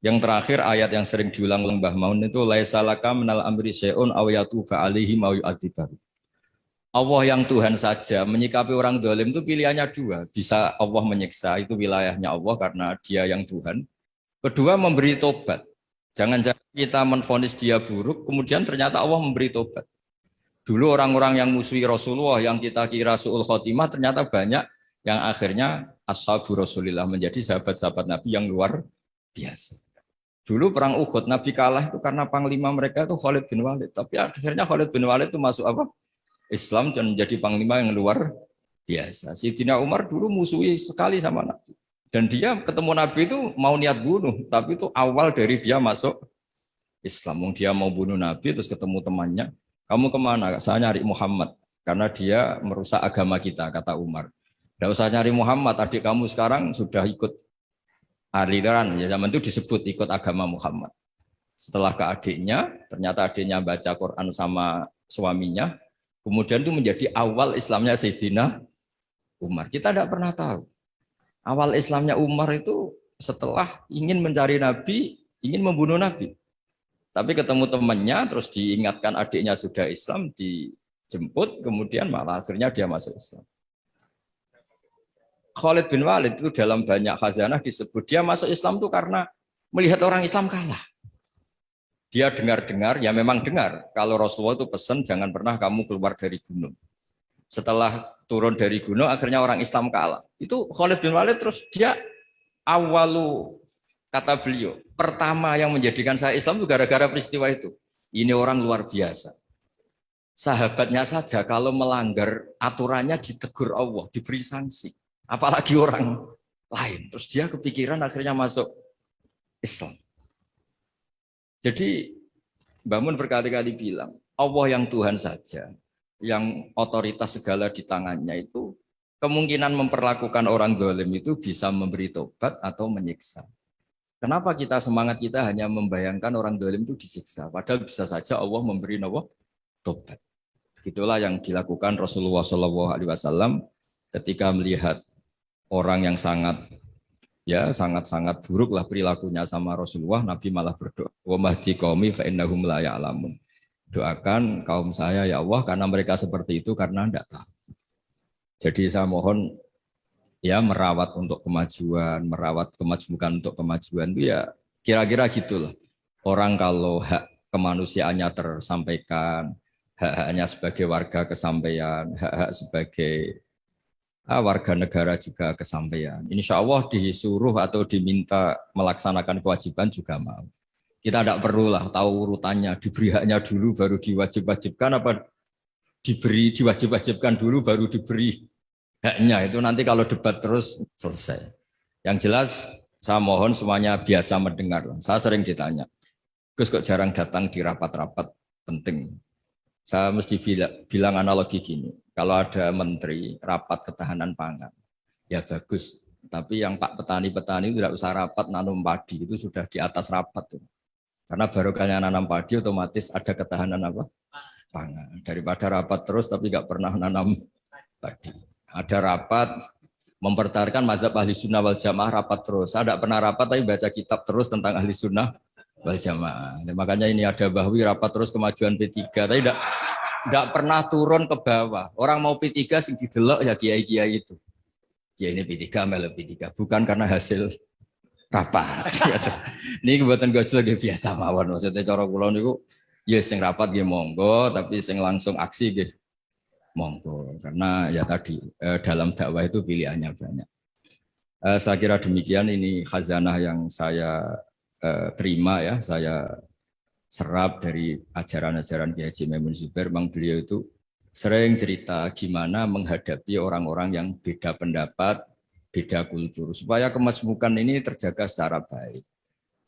Yang terakhir ayat yang sering diulang Mbah Maun itu laisa laka minal amri syai'un aw yatuba alaihim aw yu'adzibahu. Allah yang Tuhan saja menyikapi orang dolim itu pilihannya dua. Bisa Allah menyiksa, itu wilayahnya Allah karena dia yang Tuhan. Kedua memberi tobat. Jangan-jangan kita menvonis dia buruk, kemudian ternyata Allah memberi tobat. Dulu orang-orang yang musuhi Rasulullah, yang kita kira su'ul khotimah, ternyata banyak yang akhirnya ashabu Rasulillah, menjadi sahabat-sahabat Nabi yang luar biasa. Dulu perang Uhud, Nabi kalah itu karena panglima mereka itu Khalid bin Walid. Tapi akhirnya Khalid bin Walid itu masuk apa? Islam dan menjadi panglima yang luar biasa. Sayyidina Umar dulu musuhi sekali sama Nabi. Dan dia ketemu Nabi itu mau niat bunuh, tapi itu awal dari dia masuk Islam. Dia mau bunuh Nabi, terus ketemu temannya. Kamu kemana? Saya nyari Muhammad. Karena dia merusak agama kita, kata Umar. Tidak usah nyari Muhammad, adik kamu sekarang sudah ikut aliran. Ya, zaman itu disebut ikut agama Muhammad. Setelah ke adiknya, ternyata adiknya baca Quran sama suaminya. Kemudian itu menjadi awal Islamnya Sayyidina Umar. Kita tidak pernah tahu. Awal Islamnya Umar itu setelah ingin mencari Nabi, ingin membunuh Nabi. Tapi ketemu temannya, terus diingatkan adiknya sudah Islam, dijemput, kemudian malah akhirnya dia masuk Islam. Khalid bin Walid itu dalam banyak khazanah disebut, dia masuk Islam itu karena melihat orang Islam kalah. Dia dengar-dengar, ya memang dengar, kalau Rasulullah itu pesan jangan pernah kamu keluar dari gunung. Setelah turun dari gunung, akhirnya orang Islam kalah. Itu Khalid bin Walid, terus dia awalu, kata beliau, pertama yang menjadikan saya Islam itu gara-gara peristiwa itu. Ini orang luar biasa. Sahabatnya saja kalau melanggar aturannya ditegur Allah, diberi sanksi. Apalagi orang lain. Terus dia kepikiran akhirnya masuk Islam. Jadi Mbah Mun berkali-kali bilang, Allah yang Tuhan saja, yang otoritas segala di tangannya itu, kemungkinan memperlakukan orang zalim itu bisa memberi tobat atau menyiksa. Kenapa semangat kita hanya membayangkan orang zalim itu disiksa, padahal bisa saja Allah memberi tobat. Begitulah yang dilakukan Rasulullah SAW ketika melihat orang yang sangat buruk lah perilakunya sama Rasulullah, Nabi malah berdoa, wa mahdi qaumi fa innahum la ya'lamun. Doakan kaum saya ya Allah karena mereka seperti itu karena tidak tahu. Jadi saya mohon ya merawat untuk kemajuan, merawat kemajuan untuk kemajuan itu ya kira-kira gitulah. Orang kalau hak kemanusiaannya tersampaikan, hak-haknya sebagai warga kesampaian, hak-hak sebagai warga negara juga kesampaian. Insya Allah disuruh atau diminta melaksanakan kewajiban juga mau. Kita tidak perlulah tahu urutannya, diberi haknya dulu baru diwajib-wajibkan apa diwajib-wajibkan dulu baru diberi haknya. Itu nanti kalau debat terus selesai. Yang jelas saya mohon semuanya biasa mendengar. Saya sering ditanya, Gus kok jarang datang di rapat-rapat penting. Saya mesti bilang analogi gini, kalau ada menteri rapat ketahanan pangan, ya bagus. Tapi yang Pak petani-petani tidak usah rapat nanam padi, itu sudah di atas rapat. Tuh. Karena barokahnya nanam padi otomatis ada ketahanan apa? Pangan. Daripada rapat terus tapi nggak pernah nanam padi. Ada rapat mempertahankan mazhab ahli sunnah wal jamaah rapat terus. Saya tidak pernah rapat tapi baca kitab terus tentang ahli sunnah wal jamaah. Ya, makanya ini ada Bahwi rapat terus kemajuan P3. Tapi tidak pernah turun ke bawah. Orang mau P3 sing didelok ya kiai-kiai itu. Kiai ini P3 melu P3 bukan karena hasil rapat. Ini kebuatan gue lagi biasa mawon. Maksudnya cara kula niku ya sing rapat nggih monggo, tapi sing langsung aksi nggih monggo. Karena ya tadi dalam dakwah itu pilihannya banyak. Saya kira demikian ini khazanah yang saya terima ya, saya serap dari ajaran-ajaran Kiai Haji Maimun Zubair. Memang beliau itu sering cerita gimana menghadapi orang-orang yang beda pendapat, beda kultur, supaya kemasmukan ini terjaga secara baik.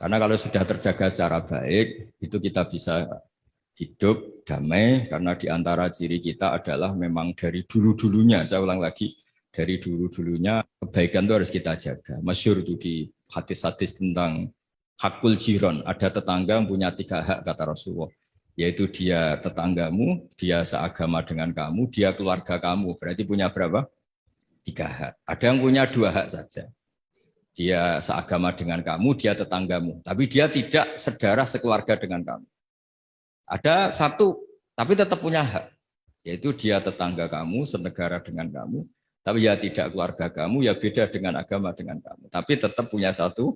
Karena kalau sudah terjaga secara baik, itu kita bisa hidup damai, karena di antara ciri kita adalah memang dari dulu-dulunya, saya ulang lagi, dari dulu-dulunya kebaikan itu harus kita jaga. Masyhur itu di hadis-hadis tentang hakul jiron, ada tetangga yang punya 3 hak kata Rasulullah, yaitu dia tetanggamu, dia seagama dengan kamu, dia keluarga kamu, berarti punya berapa? 3 hak. Ada yang punya 2 hak saja. dia seagama dengan kamu, dia tetanggamu, tapi dia tidak sedarah sekeluarga dengan kamu. Ada satu, tapi tetap punya hak, yaitu dia tetangga kamu, senegara dengan kamu, tapi ya tidak keluarga kamu, ya beda dengan agama dengan kamu, tapi tetap punya satu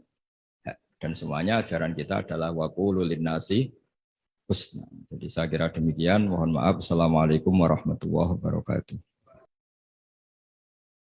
hak. Dan semuanya ajaran kita adalah waqulu linnasi husna. Jadi saya kira demikian. Mohon maaf. Assalamualaikum warahmatullahi wabarakatuh.